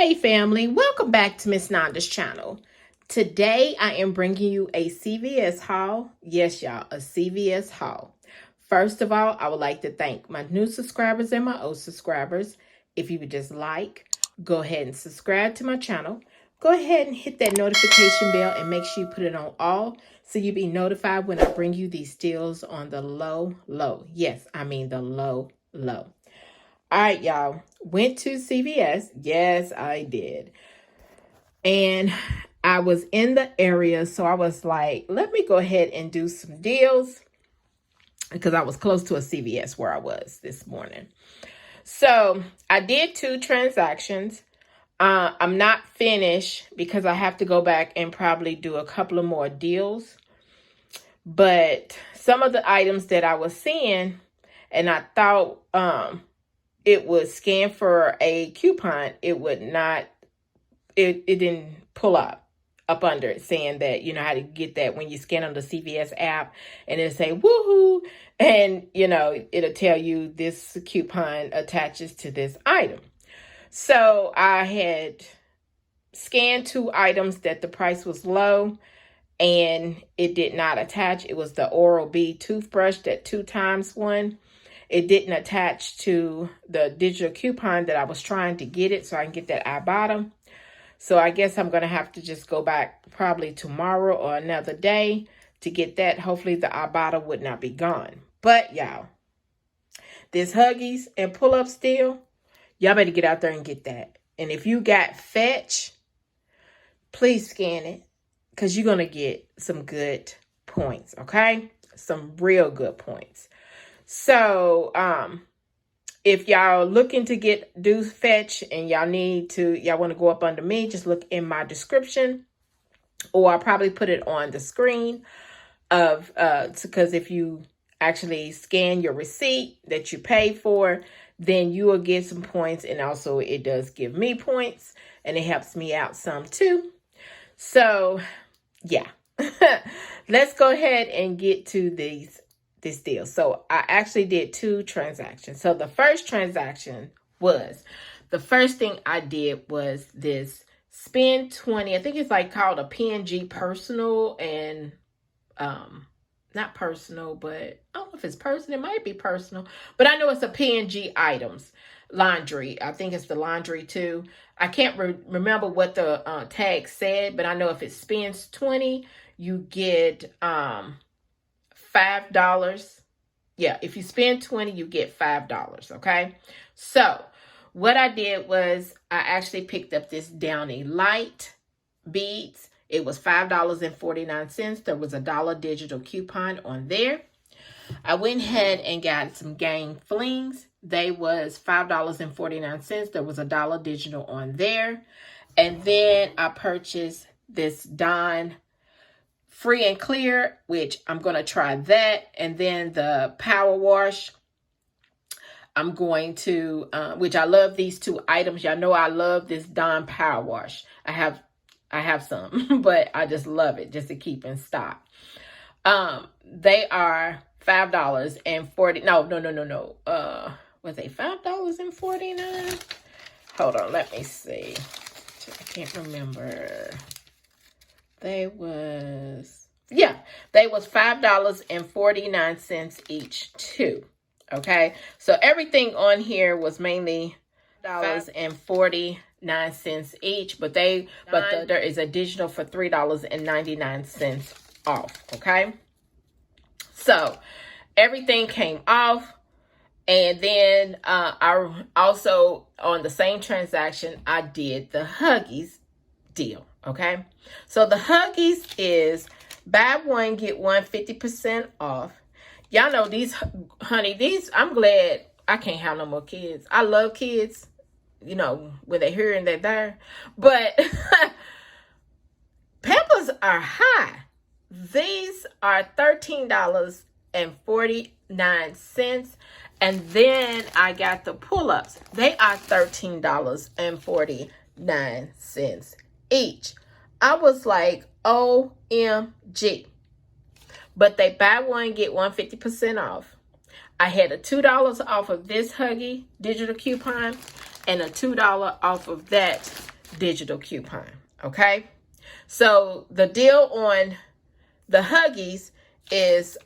Hey family, welcome back to Miss Nanda's channel. Today I am bringing you a CVS haul. Yes y'all, a CVS haul. First of all, I would like to thank my new subscribers and my old subscribers. If you would just go ahead and subscribe to my channel. Go ahead and hit that notification bell and make sure you put it on all so you'll be notified when I bring you these deals on the low. Yes, I mean the low. All right, y'all. Went to CVS. Yes, I did. And I was in the area, so I was like, let me go ahead and do some deals because I was close to a CVS where I was this morning. So I did 2 transactions. I'm not finished because I have to go back and probably do a couple of more deals. But some of the items that I was seeing, and I thought it would scan for a coupon, it would not, it didn't pull up under it saying that, you know how to get that when you scan on the CVS app and it'll say woohoo, and you know it'll tell you this coupon attaches to this item. So I had scanned 2 items that the price was low and it did not attach. It was the Oral-B toothbrush, that 2 times 1. It didn't attach to the digital coupon that I was trying to get it so I can get that Ibotta. So I guess I'm going to have to just go back probably tomorrow or another day to get that. Hopefully the Ibotta would not be gone. But y'all, this Huggies and pull-up deal, y'all better get out there and get that. And if you got Fetch, please scan it because you're going to get some good points, okay? Some real good points. So, if y'all looking to do Fetch and y'all want to go up under me, just look in my description, or I'll probably put it on the screen of, because if you actually scan your receipt that you pay for, then you will get some points. And also it does give me points and it helps me out some too. So yeah, let's go ahead and get to this deal. So I actually did 2 transactions. So the first transaction was, the first thing I did was this spend 20. I think it's like called a P&G personal, and not personal, but I don't know if it's personal. It might be personal, but I know it's a P&G items laundry. I think it's the laundry too. I can't remember what the tag said, but I know if it spends 20, you get $5. Yeah, if you spend 20, you get $5, okay? So what I did was I actually picked up this Downy Light beads. It was $5.49. There was a $1 digital coupon on there. I went ahead and got some Gang Flings. They was $5.49. There was a $1 digital on there. And then I purchased this Dawn Free and Clear, which I'm going to try that. And then the Power Wash, I'm going to, which I love these 2 items. Y'all know I love this Dawn Power Wash. I have some, but I just love it just to keep in stock. They are $5.40. No. Was they $5.49? Hold on, let me see. I can't remember. They was $5.49 each too. Okay, so everything on here was mainly $5.49 each, but there is additional for $3.99 off. Okay, so everything came off. And then I also, on the same transaction, I did the Huggies deal. Okay, so the Huggies is buy one, get one 50% off. Y'all know these, honey, I'm glad I can't have no more kids. I love kids, you know, when they're here and they're there. But Pampers are high. These are $13.49. And then I got the pull-ups. They are $13.49 each. I was like, OMG. But they buy one, get one 50% off. I had a $2 off of this Huggy digital coupon and a $2 off of that digital coupon. Okay. So the deal on the Huggies is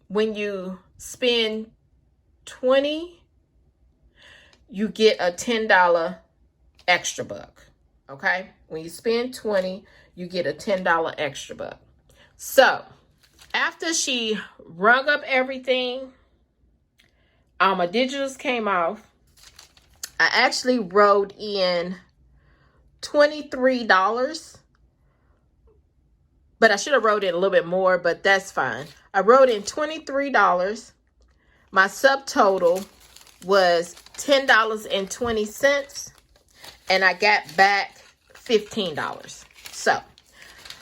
when you spend $20, you get a $10 extra buck. Okay? When you spend $20, you get a $10 extra buck. So after she rung up everything, my digitals came off. I actually wrote in $23, but I should have wrote in a little bit more, but that's fine. I wrote in $23. My subtotal was $10.20, and I got back $15. So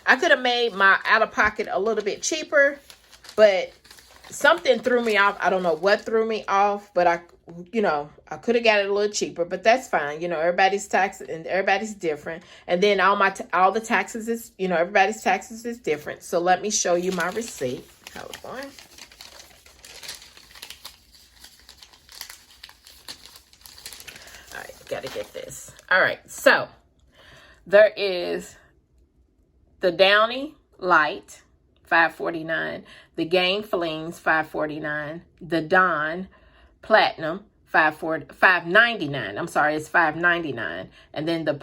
I could have made my out-of-pocket a little bit cheaper, but something threw me off. I don't know what threw me off, but I could have got it a little cheaper, but that's fine. Everybody's tax and everybody's different. And then all the taxes is, everybody's taxes is different. So let me show you my receipt. Hold on. All right, gotta get this. All right, so there is the Downy Light, $5.49. The Game Flings, $5.49. The Dawn Platinum, $5.99. I'm sorry, it's $5.99. And then the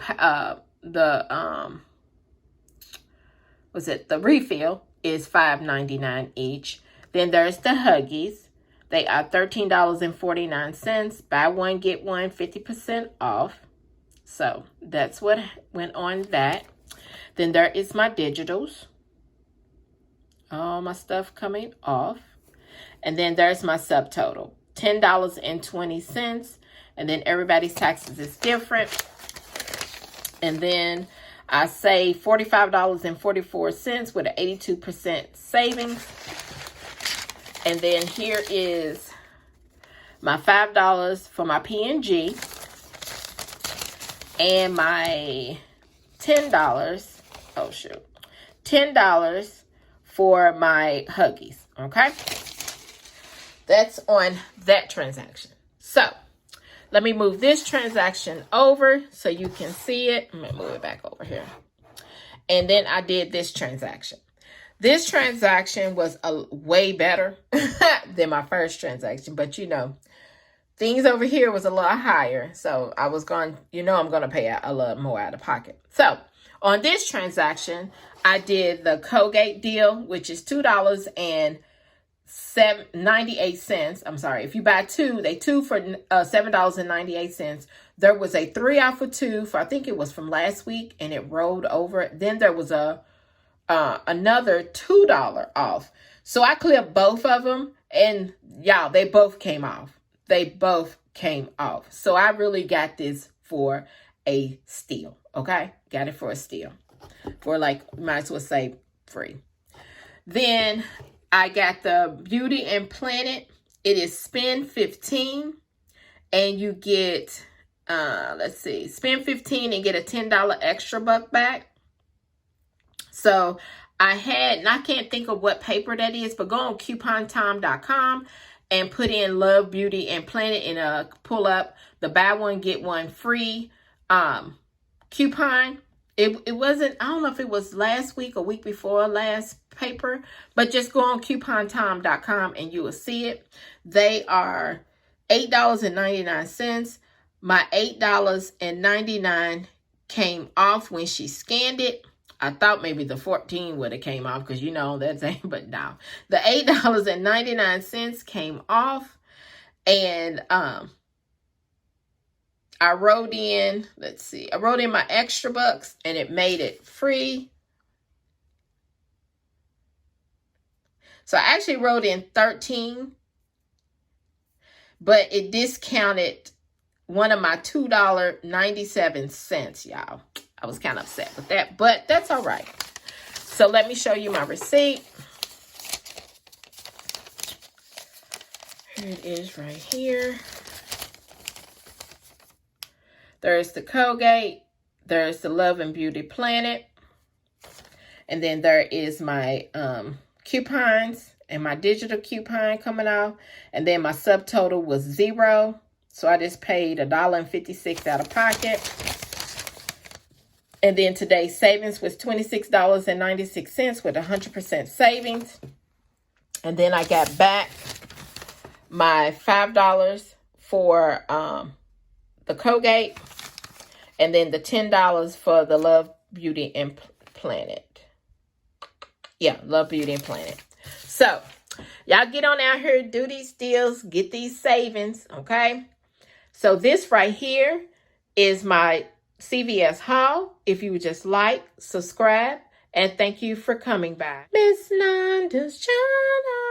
refill is $5.99 each. Then there's the Huggies. They are $13.49. Buy one, get one, 50% off. So that's what went on that. Then there is my digitals. All my stuff coming off. And then there's my subtotal, $10.20. And then everybody's taxes is different. And then I save $45.44 with an 82% savings. And then here is my $5 for my P&G and my $10. Oh shoot, $10 for my Huggies. Okay, that's on that transaction. So let me move this transaction over so you can see it. I'm gonna move it back over here. And then I did this transaction. This transaction was way better than my first transaction, but things over here was a lot higher. So I was going, I'm going to pay out a lot more out of pocket. So on this transaction, I did the Colgate deal, which is $2.98. I'm sorry. If you buy two, they two for $7.98. There was a 3 off of 2 for, I think it was from last week, and it rolled over. Then there was another $2 off. So I cleared both of them, and y'all, they both came off. They both came off. So I really got this for a steal. Okay, got it for a steal. For might as well say free. Then I got the Beauty and Planet. It is spend 15, and you get spend 15 and get a $10 extra buck back. So I can't think of what paper that is, but go on coupontime.com and put in Love, Beauty, and Planet and pull up the buy one, get one free coupon. It wasn't, I don't know if it was last week or week before last paper, but just go on coupontime.com and you will see it. They are $8.99. My $8.99 came off when she scanned it. I thought maybe the 14 would have came off because that's but no. The $8.99 came off, and I wrote in, I wrote in my extra bucks and it made it free. So I actually wrote in 13, but it discounted one of my $2.97, y'all. I was kind of upset with that, but that's all right. So let me show you my receipt. Here it is right here. There's the Colgate. There's the Love and Beauty Planet. And then there is my coupons and my digital coupon coming off. And then my subtotal was $0. So I just paid $1.56 out of pocket. And then today's savings was $26.96 with 100% savings. And then I got back my $5 for the Colgate. And then the $10 for the Love Beauty and Planet. Yeah, Love Beauty and Planet. So, y'all get on out here, do these deals, get these savings, okay? So this right here is my CVS haul. If you would just like, subscribe, and thank you for coming by Miss Nanda's channel.